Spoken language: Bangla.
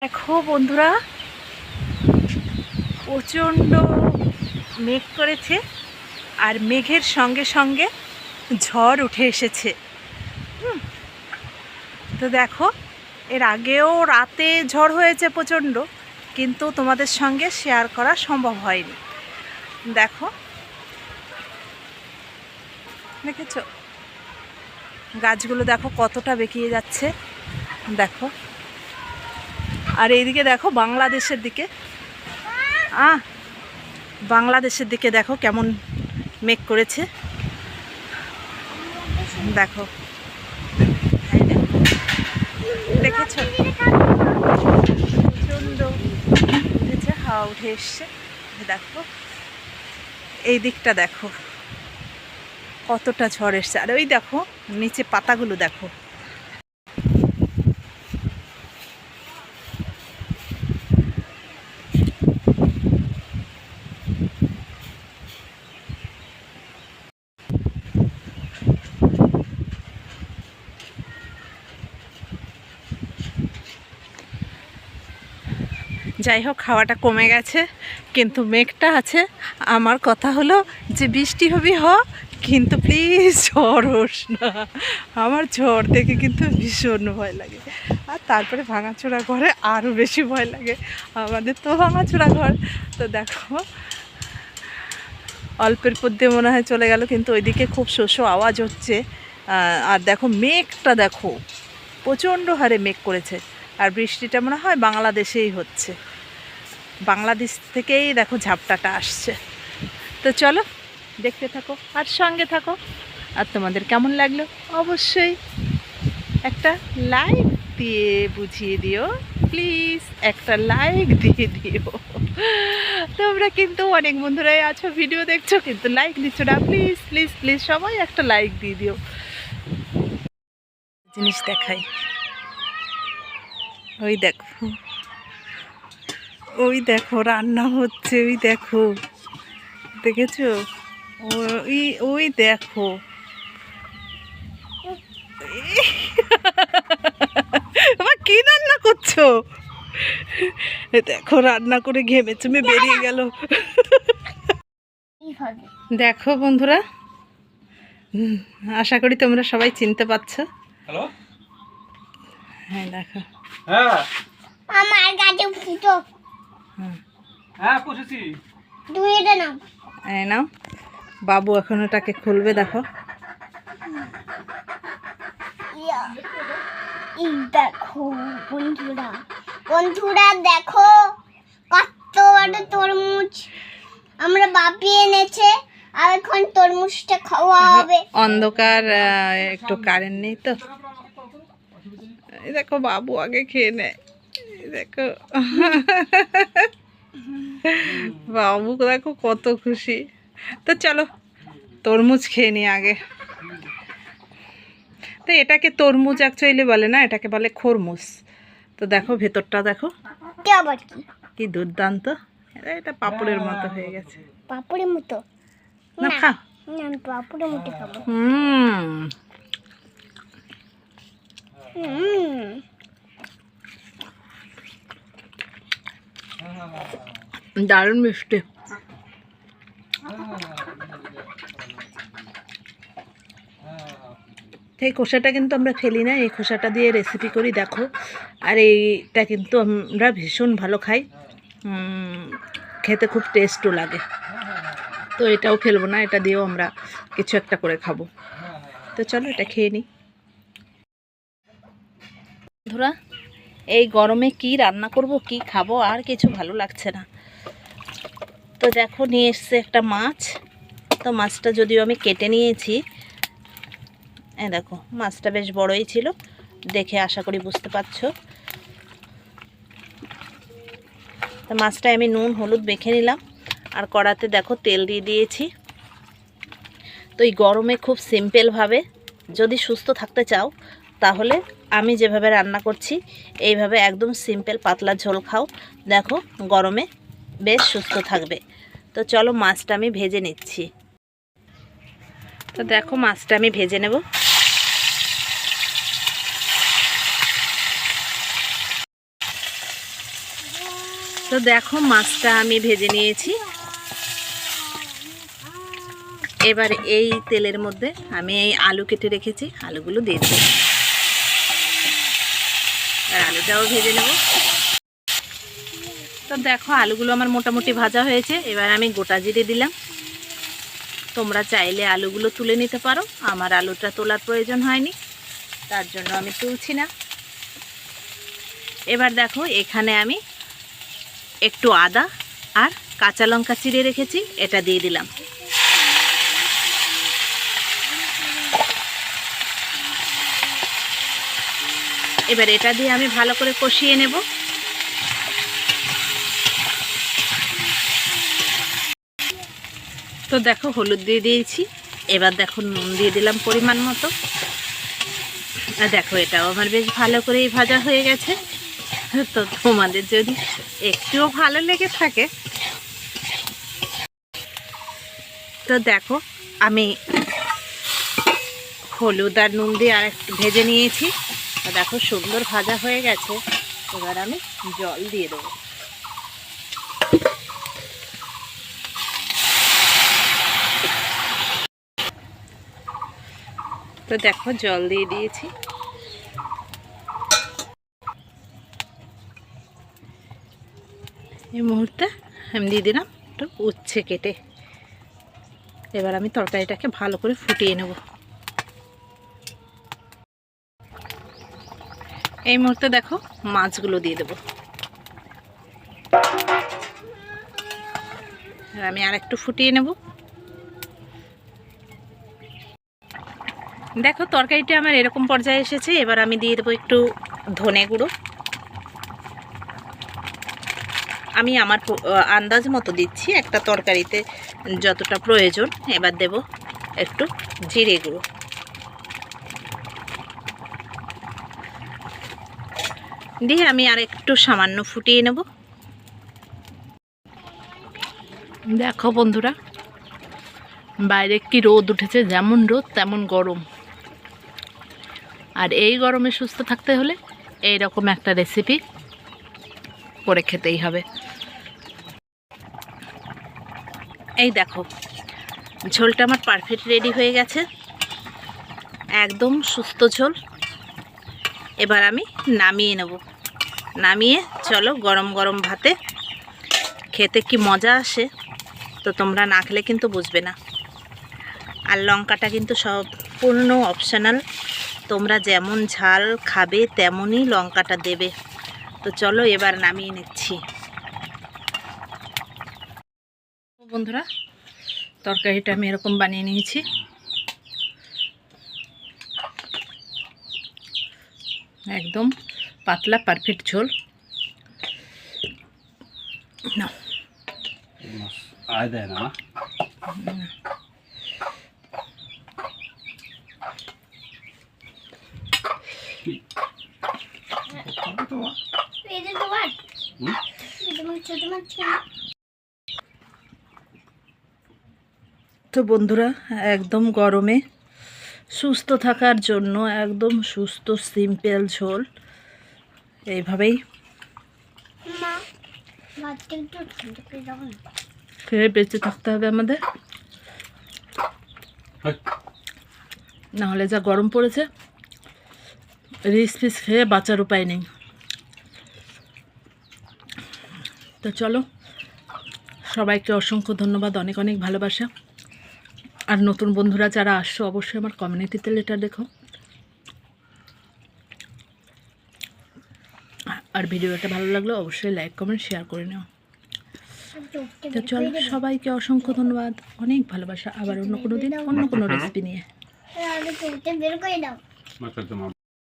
দেখো বন্ধুরা, প্রচণ্ড মেঘ করেছে আর মেঘের সঙ্গে সঙ্গে ঝড় উঠে এসেছে। তো দেখো, এর আগেও রাতে ঝড় হয়েছে প্রচণ্ড, কিন্তু তোমাদের সঙ্গে শেয়ার করা সম্ভব হয়নি। দেখো, দেখেছো গাছগুলো দেখো কতটা বেঁকিয়ে যাচ্ছে। দেখো, আর এইদিকে দেখো বাংলাদেশের দিকে, বাংলাদেশের দিকে দেখো কেমন মেঘ করেছে। দেখো, দেখেছো প্রচণ্ড উঠেছে, হাওয়া উঠে এসছে। দেখো এই দিকটা দেখো কতটা ঝড় এসছে, আর ওই দেখো নিচে পাতাগুলো দেখো। যাই হোক, হাওয়াটা কমে গেছে, কিন্তু মেঘটা আছে। আমার কথা হলো যে বৃষ্টি হবি কিন্তু প্লিজ ঝড় হোস না। আমার ঝড় দেখে কিন্তু ভীষণ ভয় লাগে, আর তারপরে ভাঙাচোরা ঘরে আরও বেশি ভয় লাগে। আমাদের তো ভাঙাচোরা ঘর। তো দেখো, অল্পের মধ্যে মনে হয় চলে গেল, কিন্তু ওইদিকে খুব শোষো আওয়াজ হচ্ছে। আর দেখো মেঘটা দেখো, প্রচণ্ড হারে মেঘ করেছে, আর বৃষ্টিটা মনে হয় বাংলাদেশেই হচ্ছে। বাংলাদেশ থেকেই দেখো ঝাপটাটা আসছে। তো চলো দেখতে থাকো আর সঙ্গে থাকো। আর তোমাদের কেমন লাগলো অবশ্যই একটা লাইক দিয়ে বুঝিয়ে দিও, প্লিজ একটা লাইক দিয়ে দিও। তোমরা কিন্তু অনেক বন্ধুরাই আছো, ভিডিও দেখছো কিন্তু লাইক দিচ্ছ না। প্লিজ প্লিজ প্লিজ সবাই একটা লাইক দিয়ে দিও। জিনিস দেখাই, ওই দেখো, ওই দেখো রান্না হচ্ছে, ওই দেখো, দেখেছো? ওই ওই দেখো, আমার কি রান্না করছো? দেখো রান্না করে ঘেমে চুমে বেরিয়ে গেল। দেখো বন্ধুরা, আশা করি তোমরা সবাই চিনতে পারছো। হ্যালো, হ্যাঁ দেখো, হ্যাঁ আমার গাছে ফুটো, হ্যাঁ পুষেছি, তুই এটা নাও। এই নাও, বাবু এখন ওটাকে খুলবে। দেখো, দেখো বন্ধুরা, বন্ধুরা দেখো কত বড় তরমুজ আমরা বাপি এনেছে, আর এখন তরমুজটা খাওয়া হবে। অন্ধকার, একটু কারেন্ট নেই তো। এই দেখো বাবু আগে খেয়ে নেয়। দেখো বাবু দেখো কত খুশি। তো চলো তরমুজ খেয়ে নি আগে। তো এটাকে তরমুজ অ্যাকচুয়ালি বলে না, এটাকে বলে খরমুজ। তো দেখো ভেতরটা দেখো কি দুর্দান্ত। এটা পাপড়ের মতো হয়ে গেছে। পাপড়ের মতো না, খা। আমি পাপড়ের মতো খাবো। দারুণ মিষ্টি। এই খোসাটা কিন্তু আমরা ফেলি না, এই খোসাটা দিয়ে রেসিপি করি দেখো। আর এইটা কিন্তু আমরা ভীষণ ভালো খাই, খেতে খুব টেস্টও লাগে। তো এটাও ফেলবো না, এটা দিয়েও আমরা কিছু একটা করে খাবো। তো চলো এটা খেয়ে নিই। বন্ধুরা, এই গরমে কি রান্না করব, কি খাবো, আর কিছু ভালো লাগছে না। তো দেখো নিয়ে এসছে একটা মাছ। তো মাছটা যদিও আমি কেটে নিয়েছি, দেখো মাছটা বেশ বড়ই ছিল, দেখে আশা করি বুঝতে পারছো। তো মাছটায় আমি নুন হলুদ মেখে নিলাম, আর কড়াতে দেখো তেল দিয়ে দিয়েছি। তো এই গরমে খুব সিম্পলভাবে যদি সুস্থ থাকতে চাও, তাহলে আমি যেভাবে রান্না করছি এইভাবে একদম সিম্পল পাতলা ঝোল খাও, দেখো গরমে বেশ সুস্থ থাকবে। তো চলো মাছটা আমি ভেজে নিচ্ছি। তো দেখো মাছটা আমি ভেজে নেব। তো দেখো মাছটা আমি ভেজে নিয়েছি। এবার এই তেলের মধ্যে আমি এই আলু কেটে রেখেছি, আলুগুলো দিয়ে দেবো। আর আলুটাও ভেজে নেব। তো দেখো আলুগুলো আমার মোটামুটি ভাজা হয়েছে। এবার আমি গোটা জিরে দিলাম। তোমরা চাইলে আলুগুলো তুলে নিতে পারো, আমার আলুটা তোলার প্রয়োজন হয়নি, তার জন্য আমি তুলছি না। এবার দেখো এখানে আমি একটু আদা আর কাঁচা লঙ্কা চিড়ে রেখেছি, এটা দিয়ে দিলাম। এবার এটা দিয়ে আমি ভালো করে কষিয়ে নেব। তো দেখো হলুদ দিয়ে দিয়েছি। এবার দেখো নুন দিয়ে দিলাম পরিমাণ মতো। আর দেখো এটাও আমার বেশ ভালো করেই ভাজা হয়ে গেছে। তো তোমাদের যদি একটুও ভালো লেগে থাকে তো দেখো আমি হলুদ আর নুন দিয়ে আর একটু ভেজে নিয়েছি। তো দেখো সুন্দর ভাজা হয়ে গেছে। এবার আমি জল দিয়ে দেবো। তো দেখো জল দিয়ে দিয়েছি। এই মুহূর্তে আমি দিয়ে দিলাম একটু উচ্ছে কেটে। এবার আমি তরকারিটাকে ভালো করে ফুটিয়ে নেব। এই মুহূর্তে দেখো মাছগুলো দিয়ে দেবো। আর আমি আর একটু ফুটিয়ে নেব। দেখো তরকারিটা আমার এরকম পর্যায়ে এসেছে। এবার আমি দিয়ে দেবো একটু ধনে গুঁড়ো। আমি আমার আন্দাজ মতো দিচ্ছি, একটা তরকারিতে যতটা প্রয়োজন। এবার দেব একটু জিরে গুঁড়ো। দিয়ে আমি আর একটু সামান্য ফুটিয়ে নেব। দেখো বন্ধুরা বাইরে কি রোদ উঠেছে, যেমন রোদ তেমন গরম। আর এই গরমে সুস্থ থাকতে হলে এই রকম একটা রেসিপি করে খেতেই হবে। এই দেখো ঝোলটা আমার পারফেক্ট রেডি হয়ে গেছে, একদম সুস্থ ঝোল। এবার আমি নামিয়ে নেব। নামিয়ে চলো গরম গরম ভাতে খেতে কি মজা আসে, তো তোমরা না খেলে কিন্তু বুঝবে না। আর লঙ্কাটা কিন্তু সম্পূর্ণ অপশনাল, তোমরা যেমন ঝাল খাবে তেমনই লঙ্কাটা দেবে। তো চলো এবার নামিয়ে নিচ্ছি। বন্ধুরা তরকারিটা আমি এরকম বানিয়ে নিয়েছি। একদম পাতলা পারফেক্ট ঝোল। না আয় দেয় না। তো বন্ধুরা একদম গরমে সুস্থ থাকার জন্য একদম সুস্থ সিম্পল ঝোল এইভাবেই খেয়ে বেঁচে থাকতে হবে আমাদের। নাহলে যা গরম পড়েছে রিচ ফিস খেয়ে বাঁচার উপায় নেই। তো চলো সবাইকে অসংখ্য ধন্যবাদ, অনেক অনেক ভালোবাসা। আর নতুন বন্ধুরা যারা আসছো অবশ্যই আমার কমিউনিটিতে লেটার দেখো। আর ভিডিওটা ভালো লাগলে অবশ্যই লাইক কমেন্ট শেয়ার করে নাও। তো চলো সবাইকে অসংখ্য ধন্যবাদ, অনেক ভালোবাসা। আবার অন্য কোনো দিন অন্য কোনো রেসিপি নিয়ে বের করে দাও।